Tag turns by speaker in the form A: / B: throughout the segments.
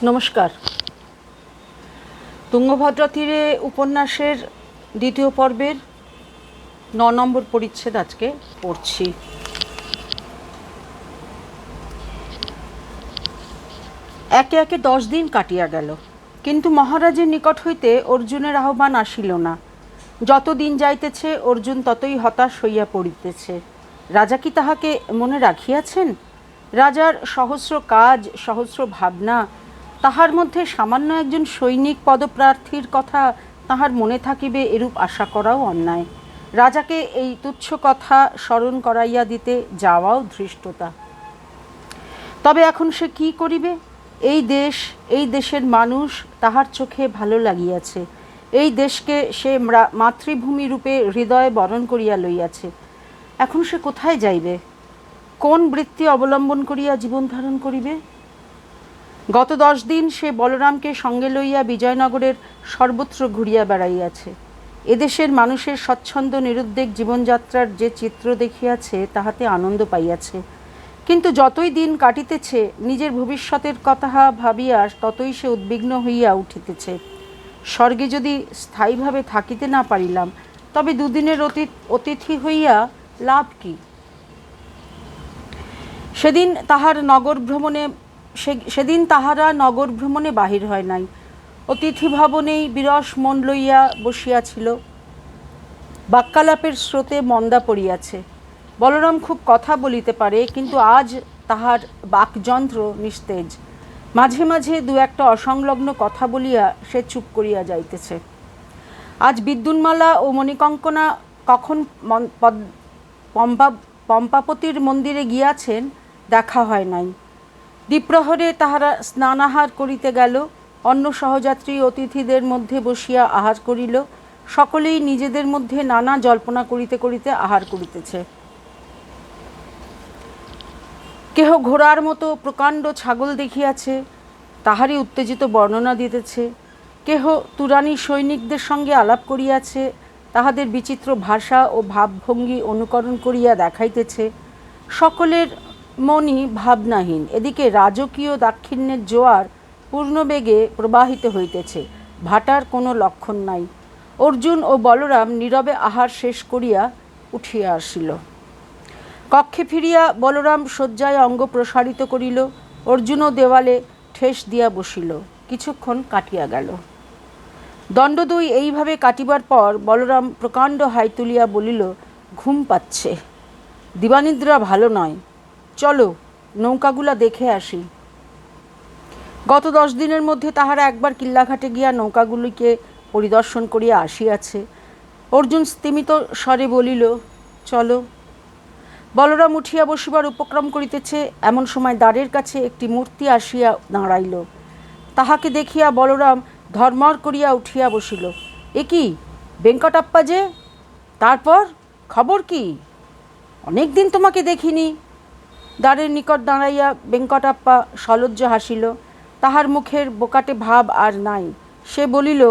A: নমস্কার। তুঙ্গভদ্রা তীরে উপন্যাসের দ্বিতীয় পর্বের ৯ নম্বর পরিচ্ছেদ আজকে পড়ছি। একে একে 10 দিন কাটিয়া গেল, কিন্তু মহারাজের নিকট হইতে অর্জুনের আহ্বান আসিল না। যত দিন যাইতেছে অর্জুন ততই হতাশ হইয়া পড়িতেছে। রাজা কি তাহাকে মনে রাখিয়াছেন? রাজার সহস্র কাজ, সহস্র ভাবনা, তাহার মধ্যে সামান্য একজন সৈনিক পদপ্রার্থীর কথা তাহার মনে থাকিবে এরূপ আশা করাও অন্যায়। রাজাকে এই তুচ্ছ কথা স্মরণ করাইয়া দিতে যাওয়াও ধৃষ্টতা। তবে এখন সে কি করিবে? এই দেশ, এই দেশের মানুষ তাহার চোখে ভালো লাগিয়াছে। এই দেশকে সে মাতৃভূমি রূপে হৃদয়ে বরণ করিয়া লইয়াছে। এখন সে কোথায় যাইবে? কোন বৃত্তি অবলম্বন করিয়া জীবন ধারণ করিবে? গত 10 দিন সে বলরামকে সঙ্গে লইয়া বিজয়নগরের সর্বত্র ঘুরিয়া বেড়াইয়াছে। এদেশের মানুষের স্বচ্ছন্দ নিরুদ্বেগ জীবনযাত্রার যে চিত্র দেখিয়াছে তাহাতে আনন্দ পাইয়াছে। কিন্তু যতই দিন কাটিতেছে নিজের ভবিষ্যতের কথা ভাবিয়া ততই সে উদ্বিগ্ন হইয়া উঠিতেছে। স্বর্গে যদি স্থায়ীভাবে থাকিতে না পারিলাম, তবে দুদিনের অতিথি হইয়া লাভ কি? সেদিন তাহারা নগর ভ্রমণে বাহির হয় নাই। অতিথি ভবনেই বিরস মন লইয়া বসিয়াছিল। বাক্যালাপের স্রোতে মন্দা পড়িয়াছে। বলরাম খুব কথা বলিতে পারে, কিন্তু আজ তাহার বাকযন্ত্র নিস্তেজ। মাঝে মাঝে দু একটা অসংলগ্ন কথা বলিয়া সে চুপ করিয়া যাইতেছে। আজ বিদ্যুন্মালা ও মণিকঙ্কনা কখন পম্পাপতির মন্দিরে গিয়াছেন দেখা হয় নাই। দ্বিপ্রহরে তাহারা স্নানাহার করিতে গেল। অন্য সহযাত্রী অতিথিদের মধ্যে বসিয়া আহার করিল। সকলেই নিজেদের মধ্যে নানা জল্পনা করিতে করিতে আহার করিতেছে। কেহ ঘোড়ার মতো প্রকাণ্ড ছাগল দেখিয়াছে, তাহারই উত্তেজিত বর্ণনা দিতেছে। কেহ তুরানী সৈনিকদের সঙ্গে আলাপ করিয়াছে, তাহাদের বিচিত্র ভাষা ও ভাবভঙ্গি অনুকরণ করিয়া দেখাইতেছে। সকলের মনই ভাবনাহীন। এদিকে রাজকীয় দাক্ষিণ্যের জোয়ার পূর্ণবেগে প্রবাহিত হইতেছে, ভাটার কোনো লক্ষণ নাই। অর্জুন ও বলরাম নীরবে আহার শেষ করিয়া উঠিয়া আসিল। কক্ষে ফিরিয়া বলরাম শয্যায় অঙ্গ প্রসারিত করিল। অর্জুনও দেওয়ালে ঠেস দিয়া বসিল। কিছুক্ষণ কাটিয়া গেল। দণ্ডদুই এইভাবে কাটিবার পর বলরাম প্রকাণ্ড হাই তুলিয়া বলিল, ঘুম পাচ্ছে, দিবানিদ্রা ভালো নয়, চলো নৌকাগুলা দেখে আসি। গত 10 দিনের মধ্যে তাহারা একবার কিল্লাঘাটে গিয়া নৌকাগুলিকে পরিদর্শন করিয়া আসিয়াছে। অর্জুন স্তিমিত স্বরে বলিল, চলো। বলরাম উঠিয়া বসিবার উপক্রম করিতেছে, এমন সময় দ্বারের কাছে একটি মূর্তি আসিয়া দাঁড়াইল। তাহাকে দেখিয়া বলরাম ধর্মর করিয়া উঠিয়া বসিল। এ কি, বেঙ্কটাপ্পা যে? তারপর খবর কি? অনেক দিন তোমাকে দেখিনি। দ্বারের নিকট দাঁড়াইয়া বেঙ্কটাপ্পা সলজ্জ হাসিল। তাহার মুখের বোকাটে ভাব আর নাই। সে বলিল,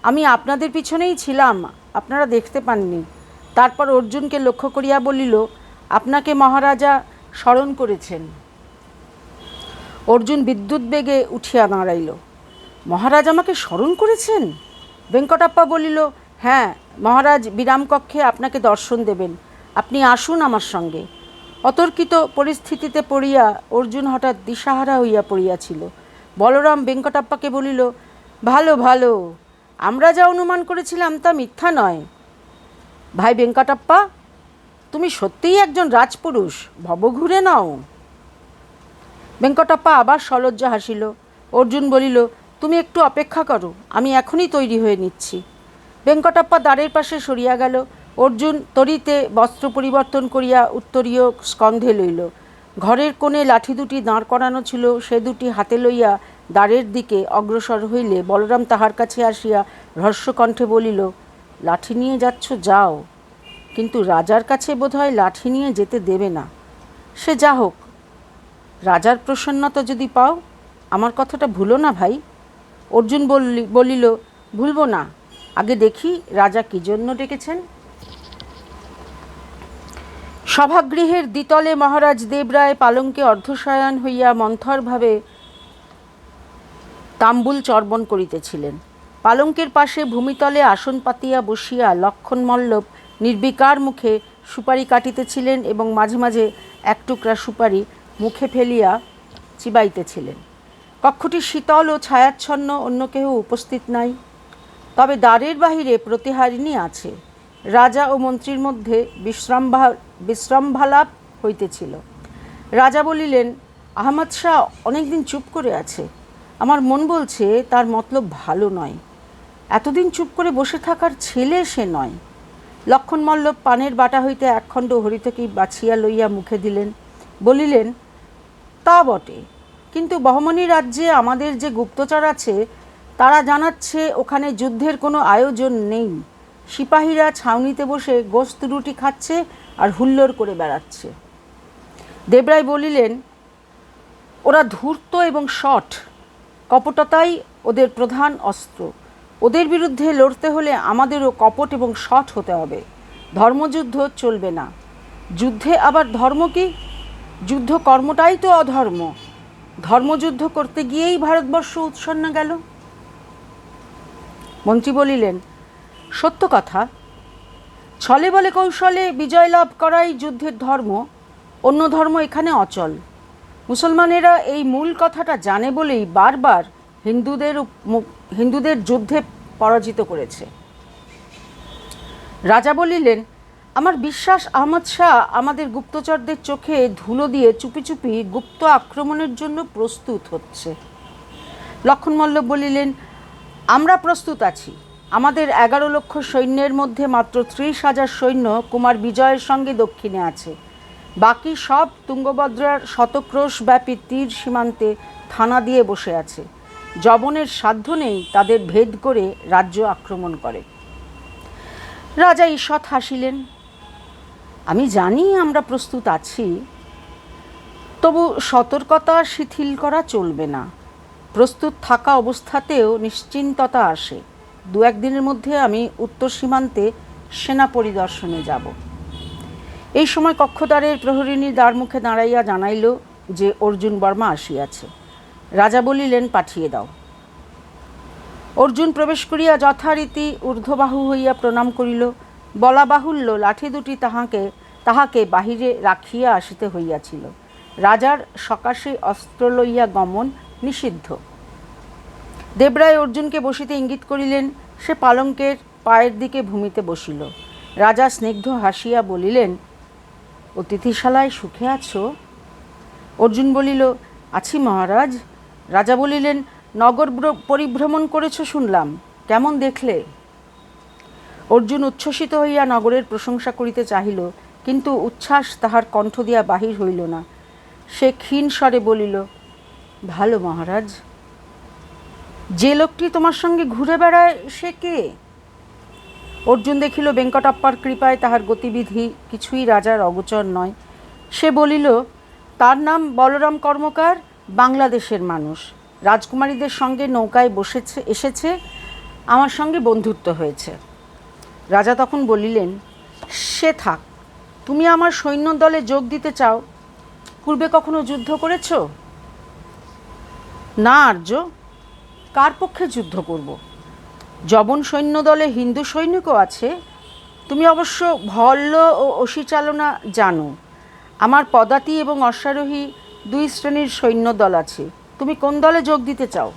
A: আমি আপনাদের পিছনেই ছিলাম, আপনারা দেখতে পাননি। তারপর অর্জুনকে লক্ষ্য করিয়া বলিল, আপনাকে মহারাজা স্মরণ করেছেন। অর্জুন বিদ্যুৎ বেগে উঠিয়া দাঁড়াইল। মহারাজ আমাকে স্মরণ করেছেন? বেঙ্কটাপ্পা বলিল, হ্যাঁ, মহারাজ বিরামকক্ষে আপনাকে দর্শন দেবেন, আপনি আসুন আমার সঙ্গে। অতর্কিত পরিস্থিতিতে পড়িয়া অর্জুন হঠাৎ দিশাহারা হইয়া পড়িয়াছিল। বলরাম বেঙ্কটাপ্পাকে বলিল, ভালো ভালো, আমরা যা অনুমান করেছিলাম তা মিথ্যা নয়। ভাই বেঙ্কটাপ্পা, তুমি সত্যিই একজন রাজপুরুষ, ভবঘুরে নাও। বেঙ্কটাপ্পা আবার সলজ্জ হাসিল। অর্জুন বলিল, তুমি একটু অপেক্ষা করো, আমি এখনই তৈরি হয়ে নিচ্ছি। বেঙ্কটাপ্পা দ্বারের পাশে সরিয়া গেল। অর্জুন তরিতে বস্ত্র পরিবর্তন করিয়া উত্তরীয় স্কন্ধে লইল। ঘরের কোণে লাঠি দুটি দাঁড় করানো ছিল, সে দুটি হাতে লইয়া দ্বারের দিকে অগ্রসর হইলে বলরাম তাহার কাছে আসিয়া হ্রস্বকণ্ঠে বলিল, লাঠি নিয়ে যাচ্ছ যাও, কিন্তু রাজার কাছে বোধহয় লাঠি নিয়ে যেতে দেবে না। সে যা হোক, রাজার প্রসন্নতা যদি পাও, আমার কথাটা ভুলো না ভাই। অর্জুন বলিল, ভুলব না, আগে দেখি রাজা কি জন্য ডেকেছেন। সভাগৃহের দ্বিতলে মহারাজ দেবরায় পালঙ্কে অর্ধশয়ন হইয়া মন্থরভাবে তাম্বুল চর্বণ করিতেছিলেন। পালঙ্কের পাশে ভূমিতলে আসন পাতিয়া বসিয়া লক্ষ্মণমল্লভ নির্বিকার মুখে সুপারি কাটিতেছিলেন এবং মাঝে মাঝে এক টুকরা সুপারি মুখে ফেলিয়া চিবাইতেছিলেন। কক্ষটি শীতল ও ছায়াচ্ছন্ন, অন্য কেহ উপস্থিত নাই। তবে দ্বারের বাহিরে প্রতিহারিণী আছে। রাজা ও মন্ত্রীর মধ্যে বিশ্রামভালাপ হইতেছিল। রাজা বলিলেন, আহমদ শাহ অনেকদিন চুপ করে আছে। আমার মন বলছে তার মতলব ভালো নয়। এতদিন চুপ করে বসে থাকার ছেলে সে নয়। লক্ষ্মণমল্লভ পানের বাটা হইতে একখণ্ড হরিতকি বাছিয়া লইয়া মুখে দিলেন। বলিলেন, তা বটে, কিন্তু বহমনি রাজ্যে আমাদের যে গুপ্তচর আছে তারা জানাচ্ছে ওখানে যুদ্ধের কোনো আয়োজন নেই। সিপাহীরা ছাউনিতে বসে গোস্ত রুটি খাচ্ছে আর হুল্লোড় করে বেড়াচ্ছে। দেবরায় বলিলেন, ওরা ধূর্ত এবং শঠ। কপটতাই ওদের প্রধান অস্ত্র। ওদের বিরুদ্ধে লড়তে হলে আমাদেরও কপট এবং শঠ হতে হবে। ধর্মযুদ্ধ চলবে না। যুদ্ধে আবার ধর্ম কি? যুদ্ধ কর্মটাই তো অধর্ম। ধর্মযুদ্ধ করতে গিয়েই ভারতবর্ষ উৎসন্ন গেল। মন্ত্রী বলিলেন, সত্য কথা। ছলে বলে কৌশলে বিজয় লাভ করাই যুদ্ধের ধর্ম। অন্য ধর্ম এখানে অচল। মুসলমানেরা এই মূল কথাটা জানে বলেই বারবার হিন্দুদের যুদ্ধে পরাজিত করেছে। রাজা বলিলেন, আমার বিশ্বাস আহমদ শাহ আমাদের গুপ্তচরদের চোখে ধুলো দিয়ে চুপি চুপি গুপ্ত আক্রমণের জন্য প্রস্তুত হচ্ছে। লক্ষ্মণমল্লভ বলিলেন, আমরা প্রস্তুত আছি। আমাদের 11 লক্ষ সৈন্যের মধ্যে মাত্র 30,000 সৈন্য কুমার বিজয়ের সঙ্গে দক্ষিণে আছে। বাকি সব তুঙ্গভদ্রার শতক্রোশব্যাপী তীর সীমান্তে থানা দিয়ে বসে আছে। যবনের সাধ্য নেই তাদের ভেদ করে রাজ্য আক্রমণ করে। রাজা ঈষৎ হাসিলেন। আমি জানি আমরা প্রস্তুত আছি, তবু সতর্কতা শিথিল করা চলবে না। প্রস্তুত থাকা অবস্থাতেও নিশ্চিন্ততা আসে। 2-1 দিনের মধ্যে আমি উত্তর সীমান্তে সেনা পরিদর্শনে যাব। এই সময় কক্ষদ্বারের প্রহরিণী দ্বার মুখে দাঁড়াইয়া জানাইল যে অর্জুন বর্মা আসিয়াছে। রাজা বলিলেন, পাঠিয়ে দাও। অর্জুন প্রবেশ করিয়া যথারীতি ঊর্ধ্ববাহু হইয়া প্রণাম করিল। বলা বাহুল্য লাঠি দুটি তাহাকে বাহিরে রাখিয়া আসিতে হইয়াছিল। রাজার সকাশে অস্ত্র লইয়া গমন নিষিদ্ধ। দেবরায় অর্জুনকে বসিতে ইঙ্গিত করিলেন। সে পালঙ্কের পায়ের দিকে ভূমিতে বসিল। রাজা স্নিগ্ধ হাসিয়া বলিলেন, অতিথিশালায় সুখে আছো? অর্জুন বলিল, আছি মহারাজ। রাজা বলিলেন, নগর পরিভ্রমণ করেছ শুনলাম, কেমন দেখলে? অর্জুন উচ্ছ্বসিত হইয়া নগরের প্রশংসা করিতে চাহিল, কিন্তু উচ্ছ্বাস তাহার কণ্ঠ দিয়া বাহির হইল না। সে ক্ষীণ স্বরে বলিল, ভালো মহারাজ। যে লোকটি তোমার সঙ্গে ঘুরে বেড়ায় সে কে? অর্জুন দেখিল বেঙ্কটাপ্পার কৃপায় তাহার গতিবিধি কিছুই রাজার অগোচর নয়। সে বলিল, তার নাম বলরাম কর্মকার, বাংলাদেশের মানুষ। রাজকুমারীদের সঙ্গে নৌকায় এসেছে, আমার সঙ্গে বন্ধুত্ব হয়েছে। রাজা তখন বলিলেন, সে থাক। তুমি আমার সৈন্য দলে যোগ দিতে চাও? পূর্বে কখনো যুদ্ধ করেছ? না আর্য। কার পক্ষে যুদ্ধ করব? যবন সৈন্য দলে হিন্দু সৈনিকও আছে। তুমি অবশ্য ভল্ল ও অসিচালনা জানো। আমার পদাতি এবং অশ্বারোহী 2 শ্রেণীর সৈন্য দল আছে। তুমি কোন দলে যোগ দিতে চাও?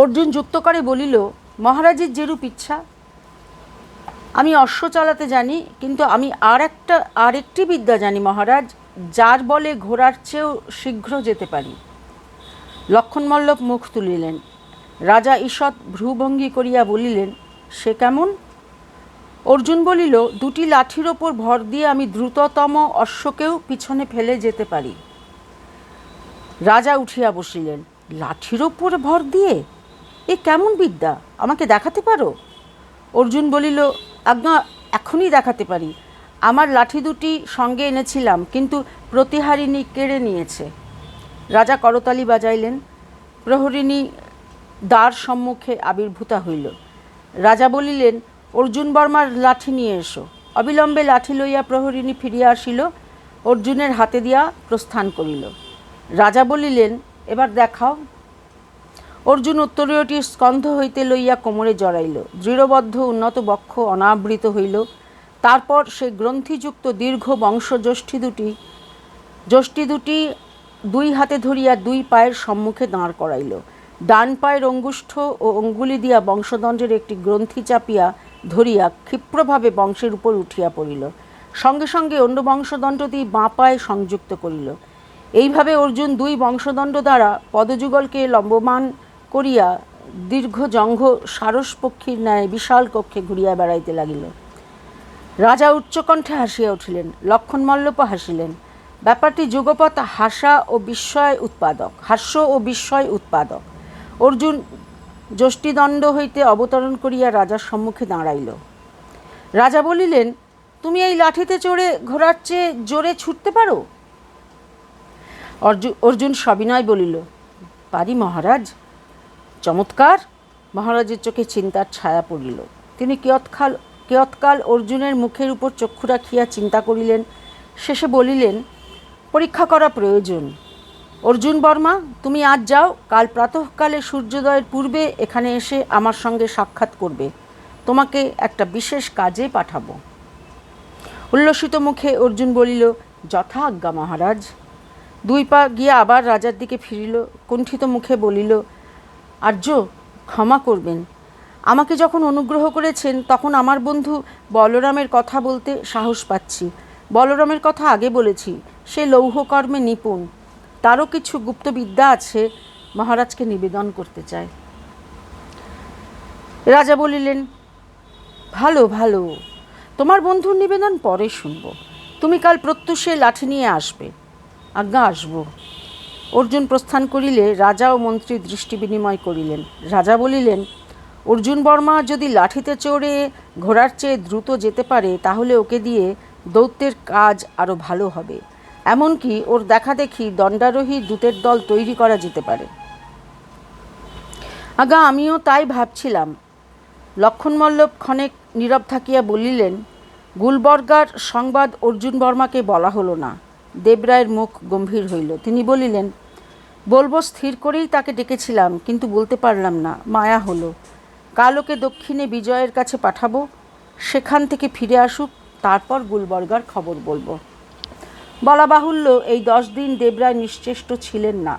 A: অর্জুন যুক্ত করে বলিল, মহারাজের যেরূপ ইচ্ছা। আমি অশ্ব চালাতে জানি, কিন্তু আমি আরেকটি বিদ্যা জানি মহারাজ, যার বলে ঘোড়ার চেয়েও শীঘ্র যেতে পারি। লক্ষ্মণমল্লভ মুখ তুলিলেন। রাজা ঈষৎ ভ্রুভঙ্গি করিয়া বলিলেন, সে কেমন? অর্জুন বলিল, 2টি লাঠির ওপর ভর দিয়ে আমি দ্রুততম অশ্বকেও পিছনে ফেলে যেতে পারি। রাজা উঠিয়া বসিলেন। লাঠির ওপর ভর দিয়ে? এ কেমন বিদ্যা? আমাকে দেখাতে পারো? অর্জুন বলিল, আজ্ঞা, এখনই দেখাতে পারি। আমার লাঠি দুটি সঙ্গে এনেছিলাম, কিন্তু প্রতিহারিণী কেড়ে নিয়েছে। রাজা করতালি বাজাইলেন। প্রহরিণী দ্বার সম্মুখে আবির্ভূতা হইল। রাজা বলিলেন, অর্জুন বর্মার লাঠি নিয়ে এসো। অবিলম্বে লাঠি লইয়া প্রহরিণী ফিরিয়া আসিল। অর্জুনের হাতে দিয়া প্রস্থান করিল। রাজা বলিলেন, এবার দেখাও। অর্জুন উত্তরীয়টি স্কন্ধ হইতে লইয়া কোমরে জড়াইল। দৃঢ়বদ্ধ উন্নত বক্ষ অনাবৃত হইল। তারপর সে গ্রন্থিযুক্ত দীর্ঘ যষ্টি দুটি দুই হাতে ধরিয়া দুই পায়ের সম্মুখে দাঁড় করাইল। ডান পায়ের অঙ্গুষ্ঠ ও অঙ্গুলি দিয়া বংশদণ্ডের একটি গ্রন্থি চাপিয়া ধরিয়া ক্ষিপ্রভাবে বংশের উপর উঠিয়া পড়িল। সঙ্গে সঙ্গে অন্য বংশদণ্ডটি বাঁ পায়ে সংযুক্ত করিল। এইভাবে অর্জুন দুই বংশদণ্ড দ্বারা পদযুগলকে লম্বমান করিয়া দীর্ঘ জঙ্ঘ সারস পক্ষীর ন্যায় বিশাল কক্ষে ঘুরিয়া বেড়াইতে লাগিল। রাজা উচ্চকণ্ঠে হাসিয়া উঠিলেন, লক্ষ্মণমল্লপও হাসিলেন। ব্যাপারটি যুগপৎ হাস্য ও বিস্ময় উৎপাদক। অর্জুন যষ্টিদণ্ড হইতে অবতরণ করিয়া রাজার সম্মুখে দাঁড়াইল। রাজা বলিলেন, তুমি এই লাঠিতে চড়ে ঘোড়ার চেয়ে জোরে ছুটতে পারো? অর্জুন সবিনয় বলিল, পারি মহারাজ। চমৎকার। মহারাজের চোখে চিন্তার ছায়া পড়িল। তিনি কিয়ৎকাল অর্জুনের মুখের উপর চক্ষু রাখিয়া চিন্তা করিলেন। শেষে বলিলেন, পরীক্ষা করা প্রয়োজন। অর্জুন বর্মা, তুমি আজ যাও, কাল প্রাতঃকালে সূর্যোদয়ের পূর্বে এখানে এসে আমার সঙ্গে সাক্ষাৎ করবে। তোমাকে একটা বিশেষ কাজে পাঠাবো। উল্লসিত মুখে অর্জুন বলিল, যথা আজ্ঞা মহারাজ। দুই পা গিয়া আবার রাজার দিকে ফিরিল। কুণ্ঠিত মুখে বলিল, আর্য, ক্ষমা করবেন। আমাকে যখন অনুগ্রহ করেছেন তখন আমার বন্ধু বলরামের কথা বলতে সাহস পাচ্ছি। বলরামের কথা আগে বলেছি, সে লৌহকর্মে নিপুণ। তারও কিছু গুপ্তবিদ্যা আছে, মহারাজকে নিবেদন করতে চায়। রাজা বলিলেন, ভালো ভালো, তোমার বন্ধুর নিবেদন পরে শুনব। তুমি কাল প্রত্যুষে লাঠি নিয়ে আসবে। আজ্ঞা, আসব। অর্জুন প্রস্থান করিলে রাজা ও মন্ত্রী দৃষ্টি বিনিময় করিলেন। রাজা বলিলেন, অর্জুন বর্মা যদি লাঠিতে চড়ে ঘোড়ার চেয়ে দ্রুত যেতে পারে তাহলে ওকে দিয়ে দৌত্যের কাজ আরও ভালো হবে। এমনকি ওর দেখাদেখি দণ্ডারোহী দূতের দল তৈরি করা যেতে পারে। আজ্ঞা, আমিও তাই ভাবছিলাম। লক্ষ্মণমল্লভ ক্ষণেক নীরব থাকিয়া বলিলেন, গুলবর্গার সংবাদ অর্জুন বর্মাকে বলা হলো না। দেবরায়ের মুখ গম্ভীর হইল। তিনি বলিলেন, বলবো স্থির করেই তাকে ডেকেছিলাম, কিন্তু বলতে পারলাম না, মায়া হলো। কাল ওকে দক্ষিণে বিজয়ের কাছে পাঠাবো, সেখান থেকে ফিরে আসুক, তারপর গুলবর্গার খবর বলবো। বলা বাহুল্য, এই 10 দিন দেবরায় নিশ্চেষ্ট ছিলেন না।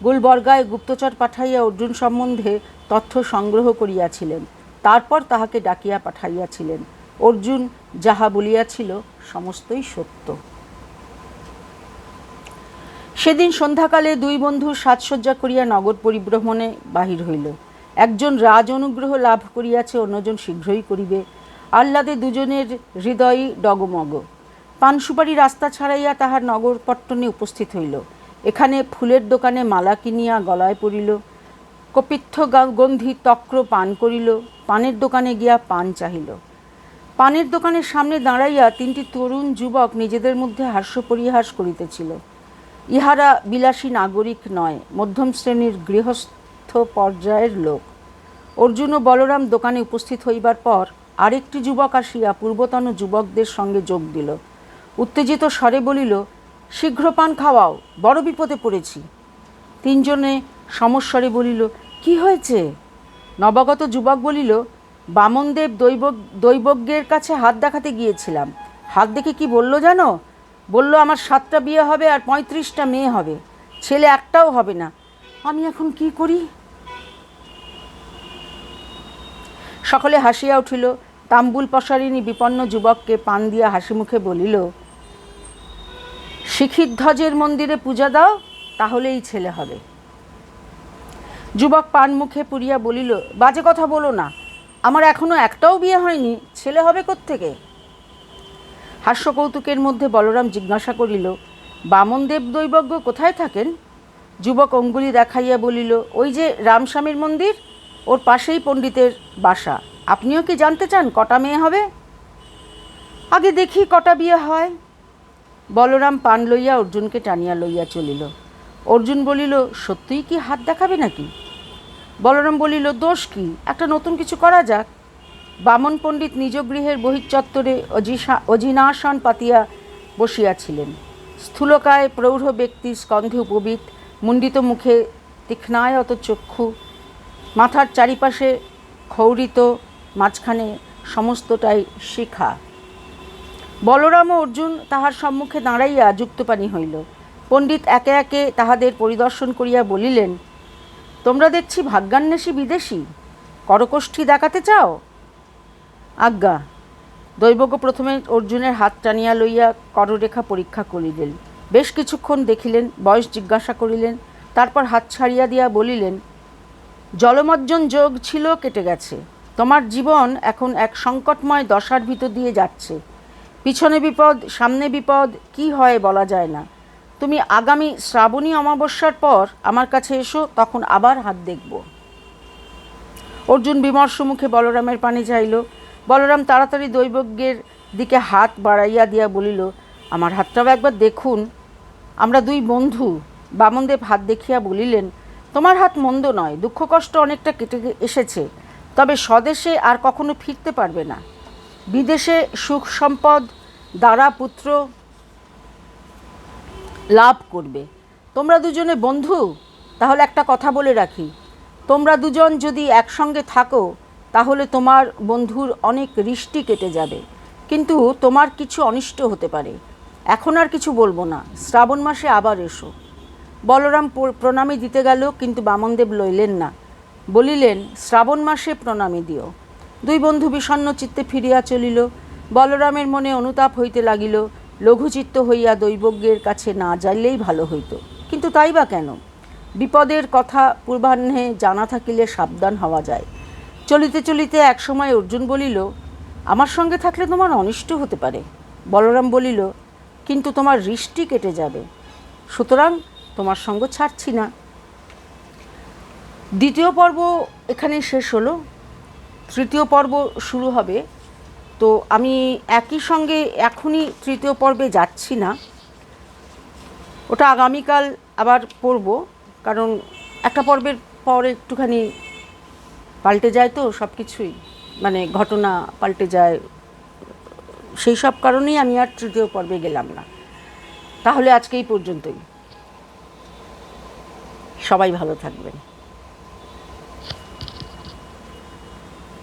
A: গুলবর্গায় গুপ্তচর পাঠাইয়া অর্জুন সম্বন্ধে তথ্য সংগ্রহ করিয়াছিলেন। তারপর তাহাকে ডাকিয়া পাঠাইয়াছিলেন। অর্জুন যাহা বলিয়াছিল সমস্তই সত্য। সেদিন সন্ধ্যাকালে দুই বন্ধু সাজসজ্জা করিয়া নগর পরিভ্রমণে বাহির হইল। একজন রাজ অনুগ্রহ লাভ করিয়াছে, অন্যজন শীঘ্রই করিবে। আহ্লাদে দুজনের হৃদয়ই ডগমগ। পানসুপারি রাস্তা ছাড়াইয়া তাহার নগরপট্টনে উপস্থিত হইল। এখানে ফুলের দোকানে মালা কিনিয়া গলায় পড়িল। কপিত্থ গন্ধি তক্র পান করিল। পানের দোকানে গিয়া পান চাহিল। পানের দোকানের সামনে দাঁড়াইয়া 3টি তরুণ যুবক নিজেদের মধ্যে হাস্য পরিহাস করিতেছিল। ইহারা বিলাসী নাগরিক নয়, মধ্যম শ্রেণীর গৃহস্থ পর্যায়ের লোক। অর্জুন ও বলরাম দোকানে উপস্থিত হইবার পর আরেকটি যুবক আসিয়া পূর্বতন যুবকদের সঙ্গে যোগ দিল। উত্তেজিত স্বরে বলিল, শীঘ্র পান খাওয়াও, বড় বিপদে পড়েছি। 3 জনে সমস্বরে বলিল, কি হয়েছে? নবাগত যুবক বলিল, বামনদেব দৈবজ্ঞের কাছে হাত দেখাতে গিয়েছিলাম। হাত দেখে কি বলল জানো? বলল, আমার 7টা বিয়ে হবে আর 35টা মেয়ে হবে, ছেলে একটাও হবে না। আমি এখন কি করি? সকলে হাসিয়া উঠিল। তাম্বুল পসারিনী বিপন্ন যুবককে পান দিয়া হাসি মুখে বলিল, শিখিধ্বজের মন্দিরে পূজা দাও, তাহলেই ছেলে হবে। যুবক পান মুখে পুরিয়া বলিল, বাজে কথা বলো না, আমার এখনো একটাও বিয়ে হয়নি, ছেলে হবে কোত্থেকে? হাস্যকৌতুকের মধ্যে বলরাম জিজ্ঞাসা করিল, বামনদেব দৈবজ্ঞ কোথায় থাকেন? যুবক অঙ্গুলি দেখাইয়া বলিল, ওই যে রামস্বামীর মন্দির, ওর পাশেই পণ্ডিতের বাসা। আপনিও কি জানতে চান কটা মেয়ে হবে? আগে দেখি কটা বিয়ে হয়। বলরাম পান লইয়া অর্জুনকে টানিয়া লইয়া চলিল। অর্জুন বলিল, সত্যিই কি হাত দেখাবে নাকি? বলরাম বলিল, দোষ কি, একটা নতুন কিছু করা যাক। বামন পণ্ডিত নিজ গৃহের বহিশ্চত্বরে অজিনাসন পাতিয়া বসিয়াছিলেন। স্থূলকায় প্রৌঢ় ব্যক্তি, স্কন্ধে উপবিত, মুণ্ডিত মুখে, তীক্ষ্ণায়ত চক্ষু, মাথার চারিপাশে ক্ষৌরিত, মাঝখানে সমস্তটাই শিখা। বলরাম ও অর্জুন তাহার সম্মুখে দাঁড়াইয়া যুক্তপানি হইল। পণ্ডিত একে একে তাহাদের পরিদর্শন করিয়া বলিলেন, তোমরা দেখছি ভাগ্যান্বেষী বিদেশী, করকোষ্ঠী দেখাতে চাও? আজ্ঞা। দৈবজ্ঞ প্রথমে অর্জুনের হাত টানিয়া লইয়া কররেখা পরীক্ষা করিলেন, বেশ কিছুক্ষণ দেখিলেন, বয়স জিজ্ঞাসা করিলেন, তারপর হাত ছাড়িয়া দিয়া বলিলেন, জলমজ্জন যোগ ছিল, কেটে গেছে। তোমার জীবন এখন এক সংকটময় দশার ভিতর দিয়ে যাচ্ছে। পিছনে বিপদ, সামনে বিপদ, কি হয় বলা যায় না। তুমি আগামী শ্রাবণী অমাবস্যার পর আমার কাছে এসো, তখন আবার হাত দেখব। অর্জুন বিমর্ষ মুখে বলরামের পানে চাইল। বলরাম তাড়াতাড়ি দৈবজ্ঞের দিকে হাত বাড়াইয়া দিয়া বলিল, আমার হাতটাও একবার দেখুন। আমরা দুই বন্ধু। বামনদেব হাত দেখিয়া বলিলেন, তোমার হাত মন্দ নয়, দুঃখ কষ্ট অনেকটা কেটে এসেছে, তবে স্বদেশে আর কখনো ফিরতে পারবে না। বিদেশে সুখ সম্পদ, দ্বারা পুত্র লাভ করবে। তোমরা দুজনে বন্ধু, তাহলে একটা কথা বলে রাখি, তোমরা দুজন যদি একসঙ্গে থাকো তাহলে তোমার বন্ধুর অনেক রিষ্টি কেটে যাবে, কিন্তু তোমার কিছু অনিষ্ট হতে পারে। এখন আর কিছু বলবো না, শ্রাবণ মাসে আবার এসো। বলরাম প্রণামী দিতে গেল, কিন্তু বামনদেব লইলেন না, বলিলেন, শ্রাবণ মাসে প্রণামী দিও। দুই বন্ধু বিষণ্ণ চিত্তে ফিরিয়া চলিল। বলরামের মনে অনুতাপ হইতে লাগিল, লঘুচিত্ত হইয়া দৈবজ্ঞের কাছে না যাইলেই ভালো হইত, কিন্তু তাই বা কেন? বিপদের কথা পূর্বাহ্নে জানা থাকিলে সাবধান হওয়া যায়। চলিতে চলিতে একসময় অর্জুন বলিল, আমার সঙ্গে থাকলে তোমার অনিষ্ট হতে পারে। বলরাম বলিল, কিন্তু তোমার রিষ্টি কেটে যাবে, সুতরাং তোমার সঙ্গ ছাড়ছি না। দ্বিতীয় পর্ব এখানেই শেষ হলো, তৃতীয় পর্ব শুরু হবে। তো আমি একই সঙ্গে এখনই তৃতীয় পর্বে যাচ্ছি না, ওটা আগামীকাল আবার পড়ব, কারণ একটা পর্বের পর একটুখানি পাল্টে যায় তো সব কিছুই, মানে ঘটনা পাল্টে যায়, সেই সব কারণেই আমি আর তৃতীয় পর্বে গেলাম না। তাহলে আজকে এই পর্যন্তই। সবাই ভালো থাকবেন।